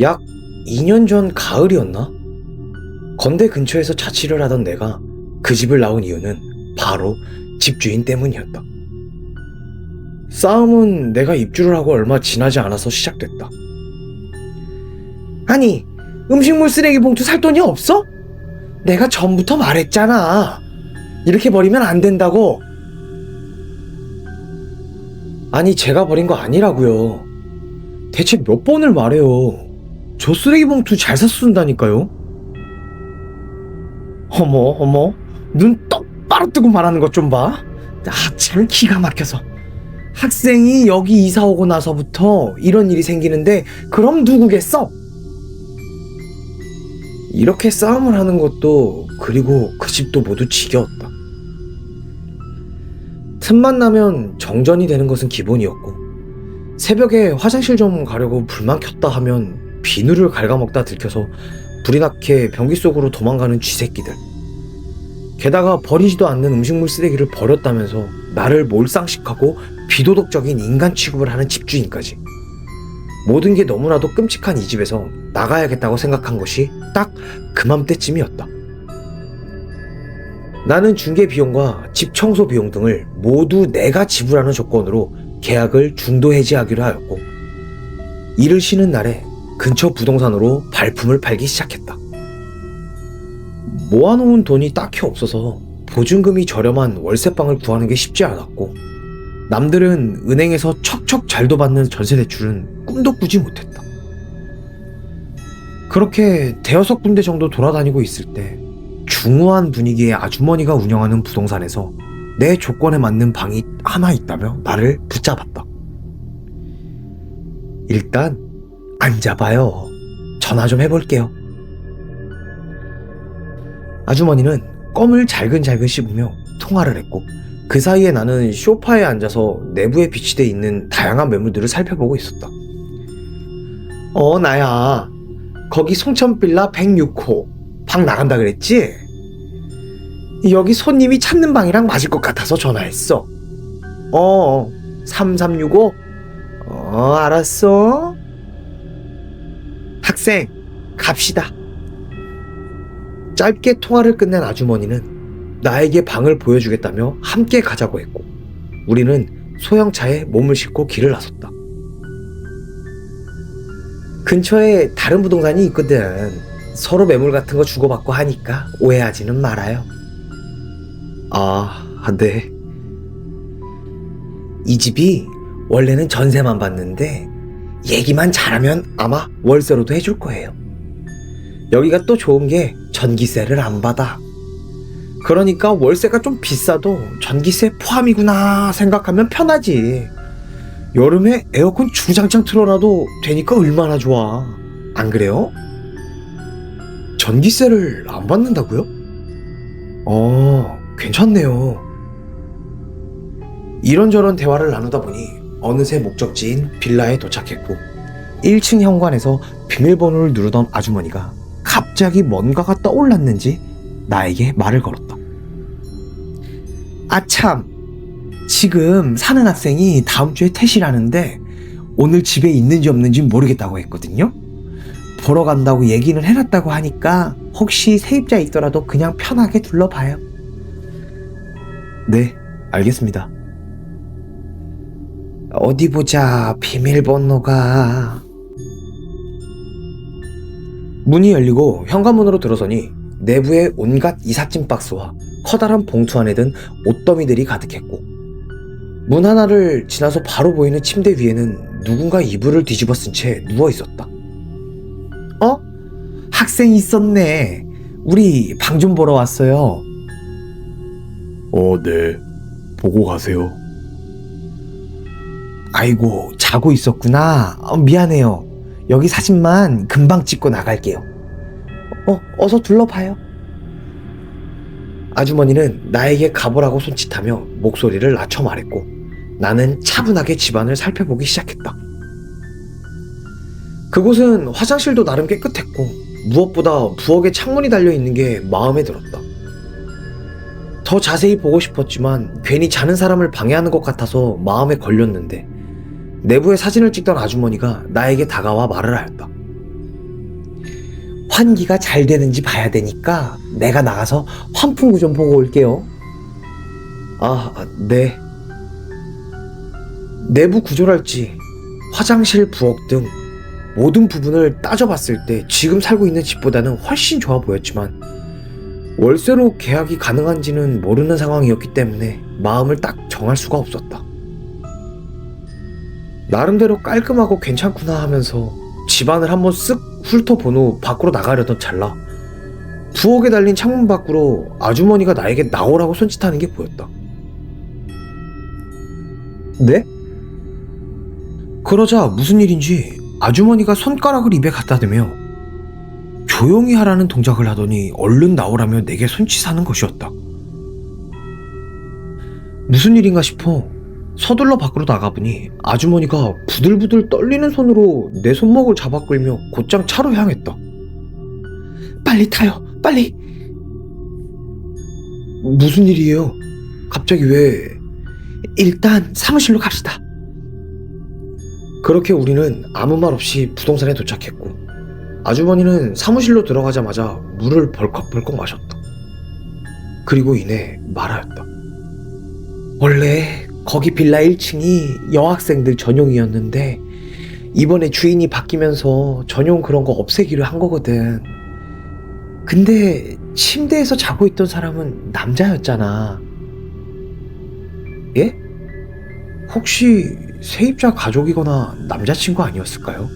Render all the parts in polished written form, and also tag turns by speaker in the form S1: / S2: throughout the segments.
S1: 약 2년 전 가을이었나? 건대 근처에서 자취를 하던 내가 그 집을 나온 이유는 바로 집주인 때문이었다. 싸움은 내가 입주를 하고 얼마 지나지 않아서 시작됐다. 아니, 음식물 쓰레기 봉투 살 돈이 없어? 내가 전부터 말했잖아. 이렇게 버리면 안 된다고. 아니, 제가 버린 거 아니라고요. 대체 몇 번을 말해요. 저 쓰레기 봉투 잘 사서 쓴다니까요. 어머, 눈 똑바로 뜨고 말하는 것 좀 봐. 참 기가 막혀서. 학생이 여기 이사 오고 나서부터 이런 일이 생기는데 그럼 누구겠어? 이렇게 싸움을 하는 것도, 그리고 그 집도 모두 지겨웠다. 틈만 나면 정전이 되는 것은 기본이었고, 새벽에 화장실 좀 가려고 불만 켰다 하면 비누를 갉아먹다 들켜서 불이 나게 변기 속으로 도망가는 쥐새끼들. 게다가 버리지도 않는 음식물 쓰레기를 버렸다면서 나를 몰상식하고 비도덕적인 인간 취급을 하는 집주인까지. 모든 게 너무나도 끔찍한 이 집에서 나가야겠다고 생각한 것이 딱 그맘때쯤이었다. 나는 중개 비용과 집 청소 비용 등을 모두 내가 지불하는 조건으로 계약을 중도 해지하기로 하였고, 일을 쉬는 날에 근처 부동산으로 발품을 팔기 시작했다. 모아놓은 돈이 딱히 없어서 보증금이 저렴한 월세방을 구하는 게 쉽지 않았고, 남들은 은행에서 척척 잘도 받는 전세 대출은 꿈도 꾸지 못했다. 그렇게 대여섯 군데 정도 돌아다니고 있을 때 중후한 분위기의 아주머니가 운영하는 부동산에서 내 조건에 맞는 방이 하나 있다며 나를 붙잡았다. 일단 앉아봐요. 전화 좀 해볼게요. 아주머니는 껌을 잘근잘근 씹으며 통화를 했고, 그 사이에 나는 소파에 앉아서 내부에 비치돼 있는 다양한 매물들을 살펴보고 있었다. 나야. 거기 송천빌라 106호 방 나간다 그랬지? 여기 손님이 찾는 방이랑 맞을 것 같아서 전화했어. 3365? 알았어. 학생, 갑시다. 짧게 통화를 끝낸 아주머니는 나에게 방을 보여주겠다며 함께 가자고 했고, 우리는 소형차에 몸을 싣고 길을 나섰다. 근처에 다른 부동산이 있거든. 서로 매물 같은 거 주고받고 하니까 오해하지는 말아요. 네. 이 집이 원래는 전세만 받는데 얘기만 잘하면 아마 월세로도 해줄 거예요. 여기가 또 좋은 게 전기세를 안 받아. 그러니까 월세가 좀 비싸도 전기세 포함이구나 생각하면 편하지. 여름에 에어컨 주장창 틀어놔도 되니까 얼마나 좋아. 안 그래요? 전기세를 안 받는다고요? 괜찮네요. 이런저런 대화를 나누다 보니 어느새 목적지인 빌라에 도착했고, 1층 현관에서 비밀번호를 누르던 아주머니가 갑자기 뭔가가 떠올랐는지 나에게 말을 걸었다. 참, 지금 사는 학생이 다음 주에 퇴실하는데 오늘 집에 있는지 없는지 모르겠다고 했거든요. 보러 간다고 얘기는 해놨다고 하니까 혹시 세입자 있더라도 그냥 편하게 둘러봐요. 네, 알겠습니다. 어디 보자. 비밀번호가... 문이 열리고 현관문으로 들어서니 내부에 온갖 이삿짐 박스와 커다란 봉투 안에 든 옷더미들이 가득했고, 문 하나를 지나서 바로 보이는 침대 위에는 누군가 이불을 뒤집어 쓴 채 누워 있었다. 학생이 있었네. 우리 방 좀 보러 왔어요.
S2: 네. 보고 가세요.
S1: 아이고, 자고 있었구나. 미안해요. 여기 사진만 금방 찍고 나갈게요. 어서 둘러봐요. 아주머니는 나에게 가보라고 손짓하며 목소리를 낮춰 말했고, 나는 차분하게 집안을 살펴보기 시작했다. 그곳은 화장실도 나름 깨끗했고, 무엇보다 부엌에 창문이 달려있는 게 마음에 들었다. 더 자세히 보고 싶었지만 괜히 자는 사람을 방해하는 것 같아서 마음에 걸렸는데, 내부의 사진을 찍던 아주머니가 나에게 다가와 말을 하였다. 환기가 잘 되는지 봐야 되니까 내가 나가서 환풍구 좀 보고 올게요. 네. 내부 구조랄지 화장실, 부엌 등 모든 부분을 따져봤을 때 지금 살고 있는 집보다는 훨씬 좋아 보였지만 월세로 계약이 가능한지는 모르는 상황이었기 때문에 마음을 딱 정할 수가 없었다. 나름대로 깔끔하고 괜찮구나 하면서 집안을 한번 쓱 훑어본 후 밖으로 나가려던 찰나 부엌에 달린 창문 밖으로 아주머니가 나에게 나오라고 손짓하는 게 보였다. 네? 그러자 무슨 일인지 아주머니가 손가락을 입에 갖다 대며 조용히 하라는 동작을 하더니 얼른 나오라며 내게 손짓하는 것이었다. 무슨 일인가 싶어 서둘러 밖으로 나가보니 아주머니가 부들부들 떨리는 손으로 내 손목을 잡아 끌며 곧장 차로 향했다. 빨리 타요, 빨리! 무슨 일이에요? 갑자기 왜? 일단 사무실로 갑시다. 그렇게 우리는 아무 말 없이 부동산에 도착했고 아주머니는 사무실로 들어가자마자 물을 벌컥벌컥 마셨다. 그리고 이내 말하였다. 원래 거기 빌라 1층이 여학생들 전용이었는데 이번에 주인이 바뀌면서 전용 그런 거 없애기로 한 거거든. 근데 침대에서 자고 있던 사람은 남자였잖아. 예? 혹시 세입자 가족이거나 남자친구 아니었을까요?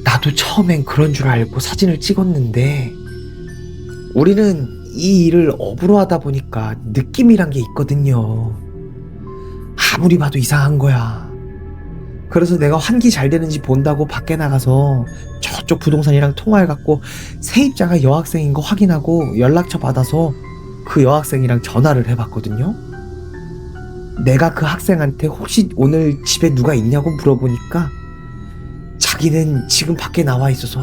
S1: 나도 처음엔 그런 줄 알고 사진을 찍었는데 우리는 이 일을 업으로 하다 보니까 느낌이란 게 있거든요. 아무리 봐도 이상한 거야. 그래서 내가 환기 잘 되는지 본다고 밖에 나가서 저쪽 부동산이랑 통화해갖고 세입자가 여학생인 거 확인하고 연락처 받아서 그 여학생이랑 전화를 해봤거든요. 내가 그 학생한테 혹시 오늘 집에 누가 있냐고 물어보니까 자기는 지금 밖에 나와 있어서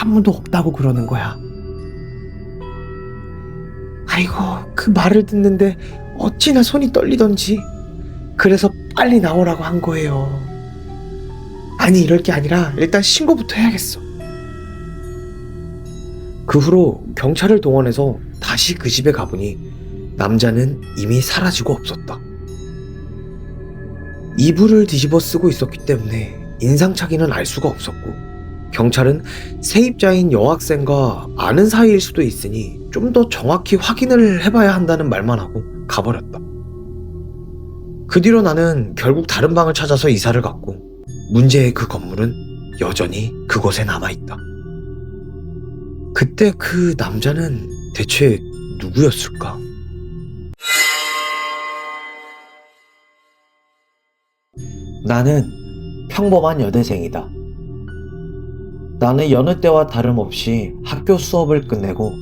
S1: 아무도 없다고 그러는 거야. 아이고, 그 말을 듣는데 어찌나 손이 떨리던지. 그래서 빨리 나오라고 한 거예요. 아니, 이럴 게 아니라 일단 신고부터 해야겠어. 그 후로 경찰을 동원해서 다시 그 집에 가보니 남자는 이미 사라지고 없었다. 이불을 뒤집어 쓰고 있었기 때문에 인상착의는 알 수가 없었고 경찰은 세입자인 여학생과 아는 사이일 수도 있으니 좀 더 정확히 확인을 해봐야 한다는 말만 하고 가버렸다. 그 뒤로 나는 결국 다른 방을 찾아서 이사를 갔고 문제의 그 건물은 여전히 그곳에 남아있다. 그때 그 남자는 대체 누구였을까? 나는 평범한 여대생이다. 나는 여느 때와 다름없이 학교 수업을 끝내고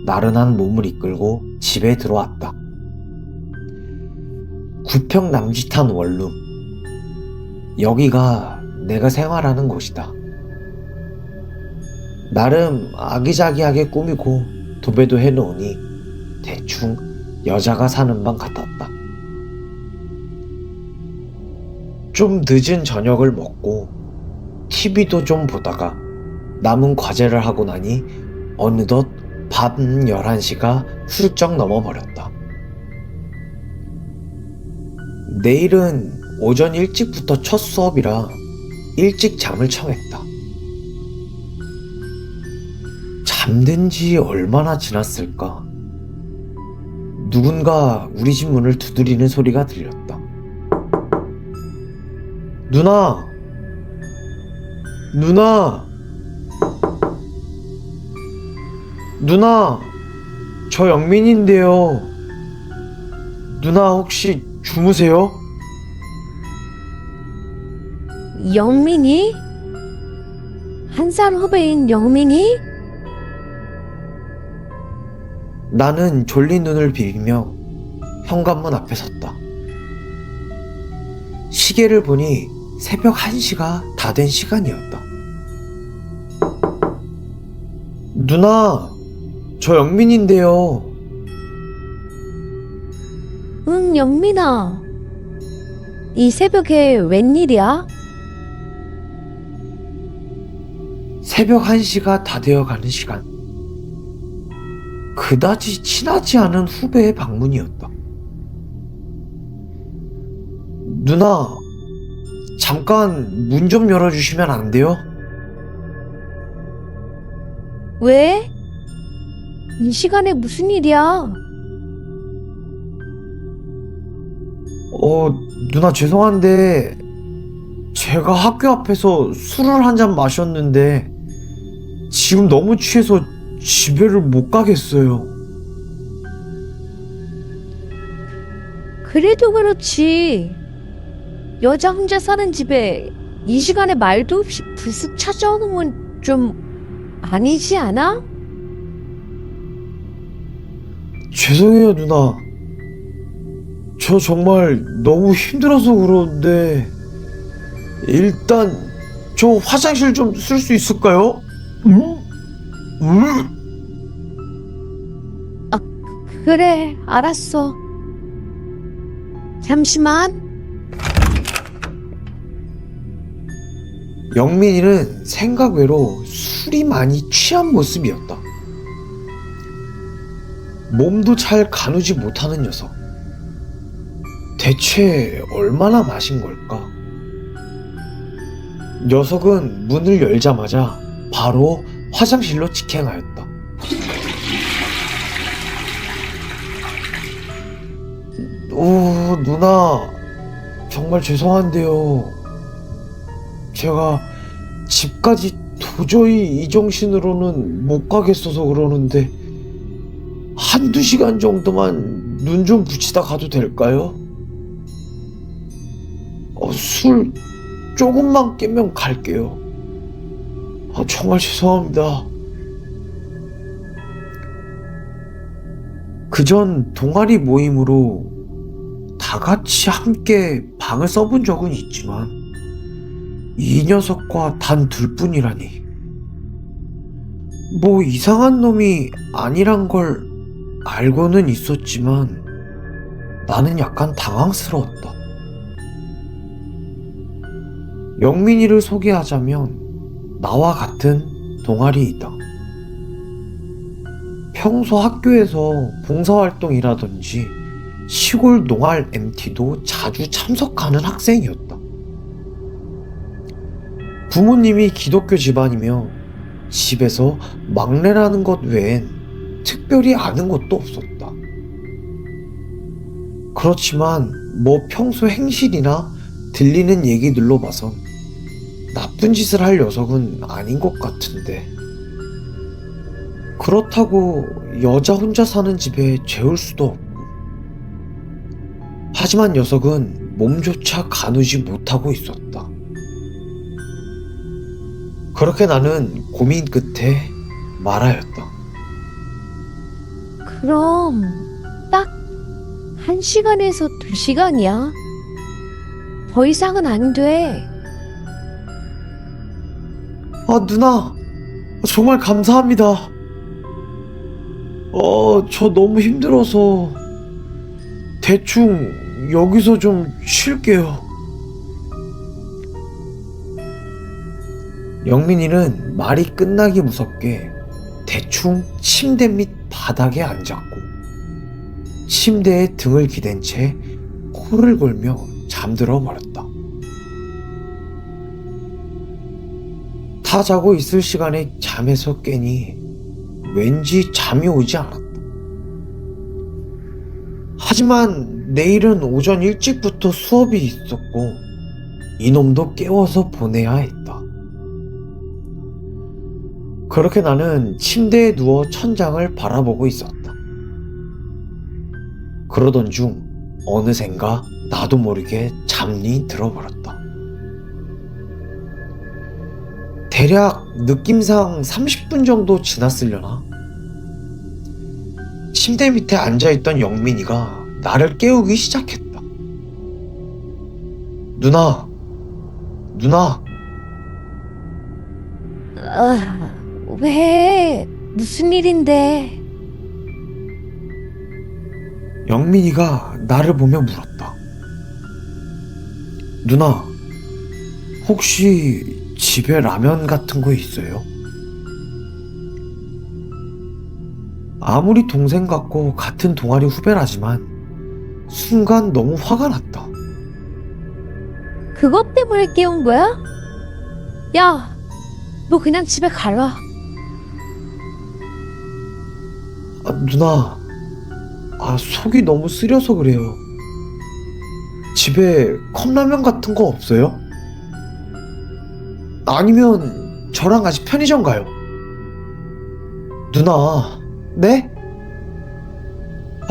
S1: 나른한 몸을 이끌고 집에 들어왔다. 구평 남짓한 원룸. 여기가 내가 생활하는 곳이다. 나름 아기자기하게 꾸미고 도배도 해놓으니 대충 여자가 사는 방 같았다. 좀 늦은 저녁을 먹고 TV도 좀 보다가 남은 과제를 하고 나니 어느덧 밤 11시가 훌쩍 넘어버렸다. 내일은 오전 일찍부터 첫 수업이라 일찍 잠을 청했다. 잠든 지 얼마나 지났을까? 누군가 우리 집 문을 두드리는 소리가 들렸다. 누나! 누나! 누나! 저 영민인데요. 누나 혹시 주무세요?
S3: 영민이? 한 살 후배인 영민이?
S1: 나는 졸린 눈을 비비며 현관문 앞에 섰다. 시계를 보니 새벽 1시가 다 된 시간이었다. 누나, 저 영민인데요.
S3: 응, 영민아. 이 새벽에 웬일이야?
S1: 새벽 1시가 다 되어가는 시간. 그다지 친하지 않은 후배의 방문이었다. 누나, 잠깐 문 좀 열어주시면 안 돼요?
S3: 왜? 이 시간에 무슨 일이야?
S1: 누나 죄송한데 제가 학교 앞에서 술을 한 잔 마셨는데 지금 너무 취해서 집에를 못 가겠어요.
S3: 그래도 그렇지. 여자 혼자 사는 집에 이 시간에 말도 없이 불쑥 찾아오는 건 좀 아니지 않아?
S1: 죄송해요, 누나. 저 정말 너무 힘들어서 그러는데 일단 저 화장실 좀 쓸 수 있을까요?
S3: 그래, 알았어. 잠시만.
S1: 영민이는 생각 외로 술이 많이 취한 모습이었다. 몸도 잘 가누지 못하는 녀석. 대체 얼마나 마신 걸까? 녀석은 문을 열자마자 바로 화장실로 직행하였다. 누나, 정말 죄송한데요. 제가 집까지 도저히 이 정신으로는 못 가겠어서 그러는데 한두 시간 정도만 눈 좀 붙이다 가도 될까요? 술 조금만 깨면 갈게요. 정말 죄송합니다. 그전 동아리 모임으로 다 같이 함께 방을 써본 적은 있지만 이 녀석과 단 둘뿐이라니. 뭐 이상한 놈이 아니란 걸 알고는 있었지만 나는 약간 당황스러웠다. 영민이를 소개하자면 나와 같은 동아리이다. 평소 학교에서 봉사활동이라든지 시골 농활 MT도 자주 참석하는 학생이었다. 부모님이 기독교 집안이며 집에서 막내라는 것 외엔 특별히 아는 것도 없었다. 그렇지만 뭐 평소 행실이나 들리는 얘기들로 봐선 나쁜 짓을 할 녀석은 아닌 것 같은데, 그렇다고 여자 혼자 사는 집에 재울 수도 없고. 하지만 녀석은 몸조차 가누지 못하고 있었다. 그렇게 나는 고민 끝에 말하였다.
S3: 그럼 딱 1시간에서 2시간이야. 더 이상은 안 돼.
S1: 누나, 정말 감사합니다. 저 너무 힘들어서 대충 여기서 좀 쉴게요. 영민이는 말이 끝나기 무섭게 대충 침대 밑 바닥에 앉았고 침대에 등을 기댄 채 코를 골며 잠들어 버렸다. 다 자고 있을 시간에 잠에서 깨니 왠지 잠이 오지 않았다. 하지만 내일은 오전 일찍부터 수업이 있었고 이놈도 깨워서 보내야 했다. 그렇게 나는 침대에 누워 천장을 바라보고 있었다. 그러던 중 어느샌가 나도 모르게 잠이 들어버렸다. 대략 느낌상 30분 정도 지났으려나? 침대 밑에 앉아있던 영민이가 나를 깨우기 시작했다. 누나!
S3: 왜? 무슨 일인데?
S1: 영민이가 나를 보며 물었다. 누나, 혹시 집에 라면 같은 거 있어요? 아무리 동생 같고 같은 동아리 후배라지만 순간 너무 화가 났다.
S3: 그것 때문에 깨운 거야? 야, 너 그냥 집에 가라.
S1: 누나, 속이 너무 쓰려서 그래요. 집에 컵라면 같은 거 없어요? 아니면 저랑 같이 편의점 가요. 누나, 네?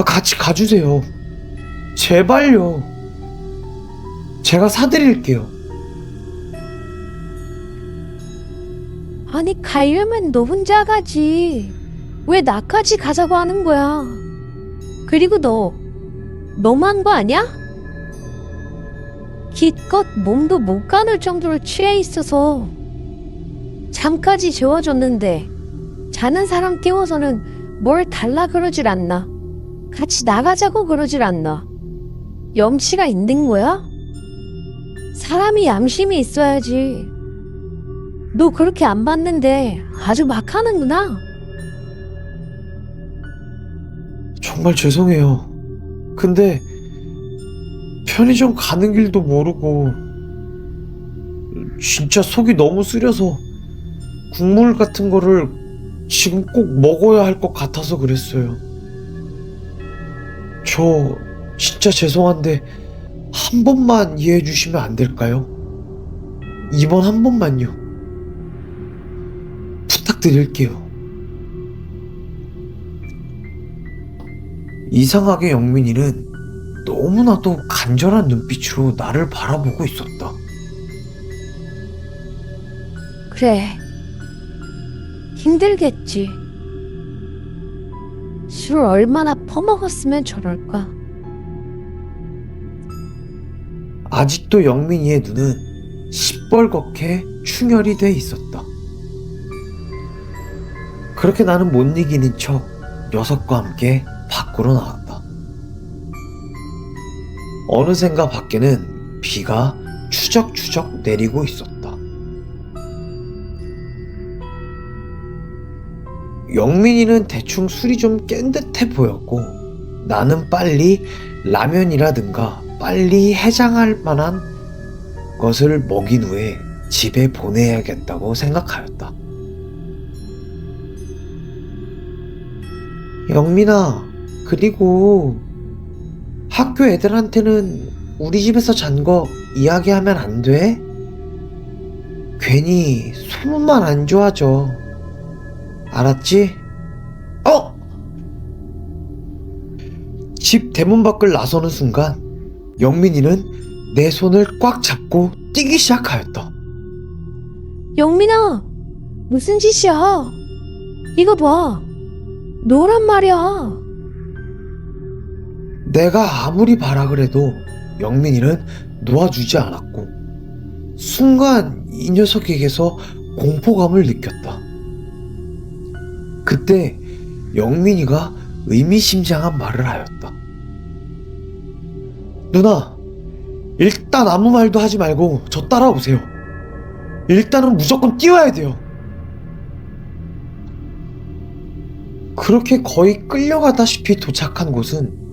S1: 같이 가주세요. 제발요. 제가 사드릴게요.
S3: 아니, 가려면 너 혼자 가지. 왜 나까지 가자고 하는 거야? 그리고 너 너무한 거 아니야? 기껏 몸도 못 가눌 정도로 취해 있어서 잠까지 재워줬는데 자는 사람 깨워서는 뭘 달라 그러질 않나. 같이 나가자고 그러질 않나. 염치가 있는 거야? 사람이 양심이 있어야지. 너 그렇게 안 봤는데 아주 막 하는구나.
S1: 정말 죄송해요. 근데 편의점 가는 길도 모르고 진짜 속이 너무 쓰려서 국물 같은 거를 지금 꼭 먹어야 할 것 같아서 그랬어요. 저 진짜 죄송한데 한 번만 이해해 주시면 안 될까요? 이번 한 번만요. 부탁드릴게요. 이상하게 영민이는 너무나도 간절한 눈빛으로 나를 바라보고 있었다.
S3: 그래. 힘들겠지. 술 얼마나 퍼먹었으면 저럴까.
S1: 아직도 영민이의 눈은 시뻘겋게 충혈이 돼 있었다. 그렇게 나는 못 이기는 척 녀석과 함께 밖으로 나왔다. 어느샌가 밖에는 비가 추적추적 내리고 있었다. 영민이는 대충 술이 좀 깬 듯해 보였고 나는 빨리 라면이라든가 빨리 해장할 만한 것을 먹인 후에 집에 보내야겠다고 생각하였다. 영민아, 그리고 학교 애들한테는 우리 집에서 잔 거 이야기하면 안 돼? 괜히 소문만 안 좋아져. 알았지? 집 대문 밖을 나서는 순간 영민이는 내 손을 꽉 잡고 뛰기 시작하였다.
S3: 영민아, 무슨 짓이야? 이거 봐. 너란 말이야.
S1: 내가 아무리 바라 그래도 영민이는 놓아주지 않았고 순간 이 녀석에게서 공포감을 느꼈다. 그때 영민이가 의미심장한 말을 하였다. 누나, 일단 아무 말도 하지 말고 저 따라오세요. 일단은 무조건 뛰어야 돼요. 그렇게 거의 끌려가다시피 도착한 곳은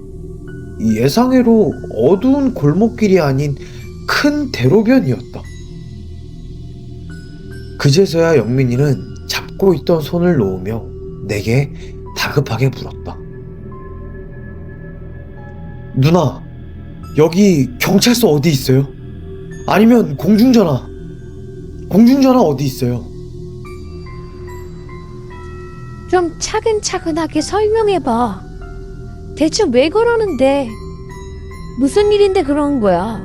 S1: 예상외로 어두운 골목길이 아닌 큰 대로변이었다. 그제서야 영민이는 잡고 있던 손을 놓으며 내게 다급하게 물었다. 누나, 여기 경찰서 어디 있어요? 아니면 공중전화 어디 있어요?
S3: 좀 차근차근하게 설명해봐. 대체 왜 그러는데? 무슨 일인데 그러는 거야?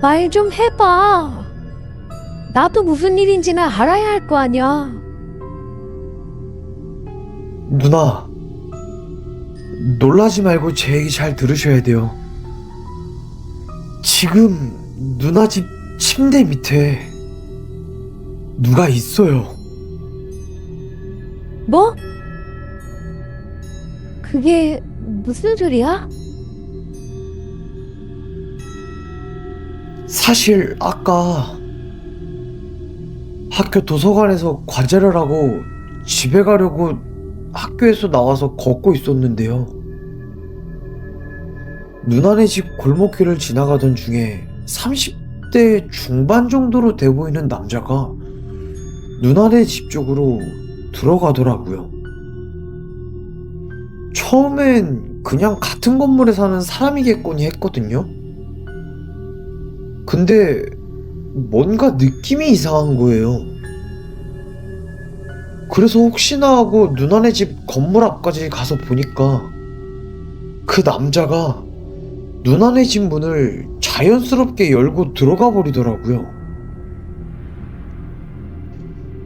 S3: 말 좀 해봐. 나도 무슨 일인지는 알아야 할 거 아니야.
S1: 누나, 놀라지 말고 제 얘기 잘 들으셔야 돼요. 지금 누나 집 침대 밑에 누가 있어요.
S3: 뭐? 그게 무슨 소리야?
S1: 사실 아까 학교 도서관에서 과제를 하고 집에 가려고 학교에서 나와서 걷고 있었는데요. 누나네 집 골목길을 지나가던 중에 30대 중반 정도로 돼 보이는 남자가 누나네 집 쪽으로 들어가더라고요. 처음엔 그냥 같은 건물에 사는 사람이겠거니 했거든요. 근데 뭔가 느낌이 이상한 거예요. 그래서 혹시나 하고 누나네 집 건물 앞까지 가서 보니까 그 남자가 누나네 집 문을 자연스럽게 열고 들어가 버리더라고요.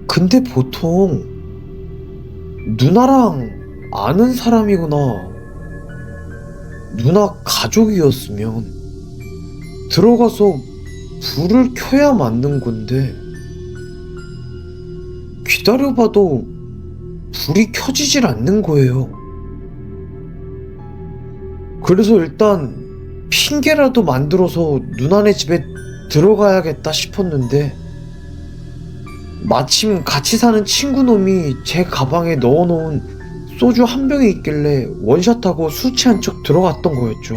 S1: 근데 보통 누나랑 아는 사람이거나 누나 가족이었으면 들어가서 불을 켜야 맞는 건데 기다려봐도 불이 켜지질 않는 거예요. 그래서 일단 핑계라도 만들어서 누나네 집에 들어가야겠다 싶었는데 마침 같이 사는 친구 놈이 제 가방에 넣어놓은 소주 한 병이 있길래 원샷하고 술 취한 척 들어갔던 거였죠.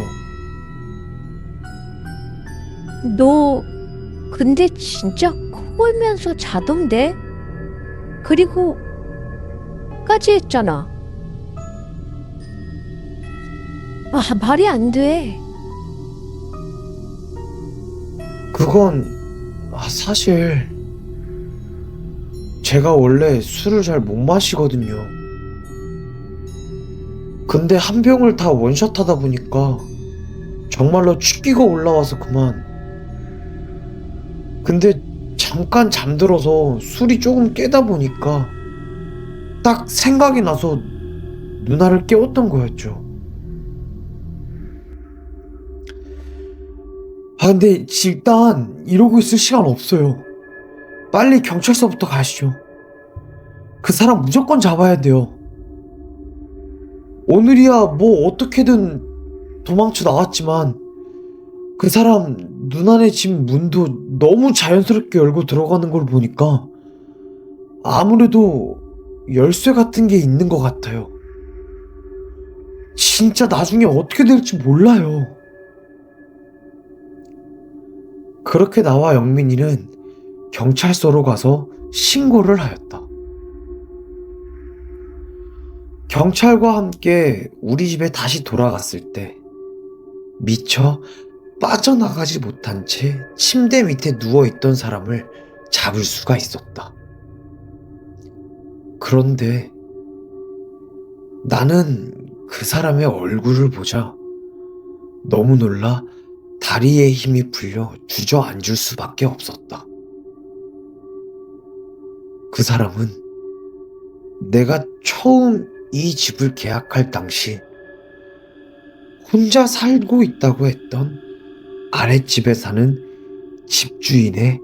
S3: 너 근데 진짜 코 골면서 자던데? 그리고 까지 했잖아. 말이 안 돼.
S1: 그건 사실 제가 원래 술을 잘 못 마시거든요. 근데 한 병을 다 원샷하다 보니까 정말로 취기가 올라와서 그만. 근데 잠깐 잠들어서 술이 조금 깨다 보니까 딱 생각이 나서 누나를 깨웠던 거였죠. 근데 일단 이러고 있을 시간 없어요. 빨리 경찰서부터 가시죠. 그 사람 무조건 잡아야 돼요. 오늘이야 뭐 어떻게든 도망쳐 나왔지만 그 사람 누나네 집 문도 너무 자연스럽게 열고 들어가는 걸 보니까 아무래도 열쇠 같은 게 있는 것 같아요. 진짜 나중에 어떻게 될지 몰라요. 그렇게 나와 영민이는 경찰서로 가서 신고를 하였다. 경찰과 함께 우리 집에 다시 돌아갔을 때 미처 빠져나가지 못한 채 침대 밑에 누워있던 사람을 잡을 수가 있었다. 그런데 나는 그 사람의 얼굴을 보자 너무 놀라 다리에 힘이 풀려 주저앉을 수밖에 없었다. 그 사람은 내가 처음 이 집을 계약할 당시 혼자 살고 있다고 했던 아랫집에 사는 집주인의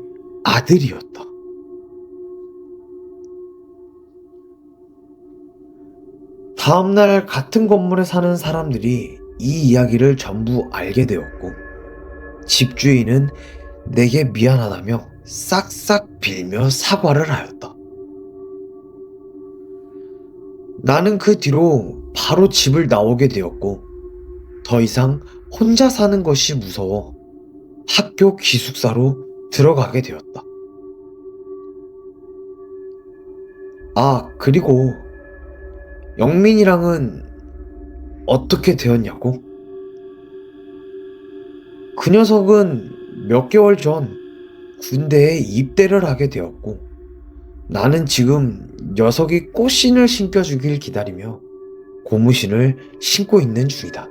S1: 아들이었다. 다음날 같은 건물에 사는 사람들이 이 이야기를 전부 알게 되었고 집주인은 내게 미안하다며 싹싹 빌며 사과를 하였다. 나는 그 뒤로 바로 집을 나오게 되었고 더 이상 혼자 사는 것이 무서워 학교 기숙사로 들어가게 되었다. 그리고 영민이랑은 어떻게 되었냐고? 그 녀석은 몇 개월 전 군대에 입대를 하게 되었고 나는 지금 녀석이 꽃신을 신겨주길 기다리며 고무신을 신고 있는 중이다.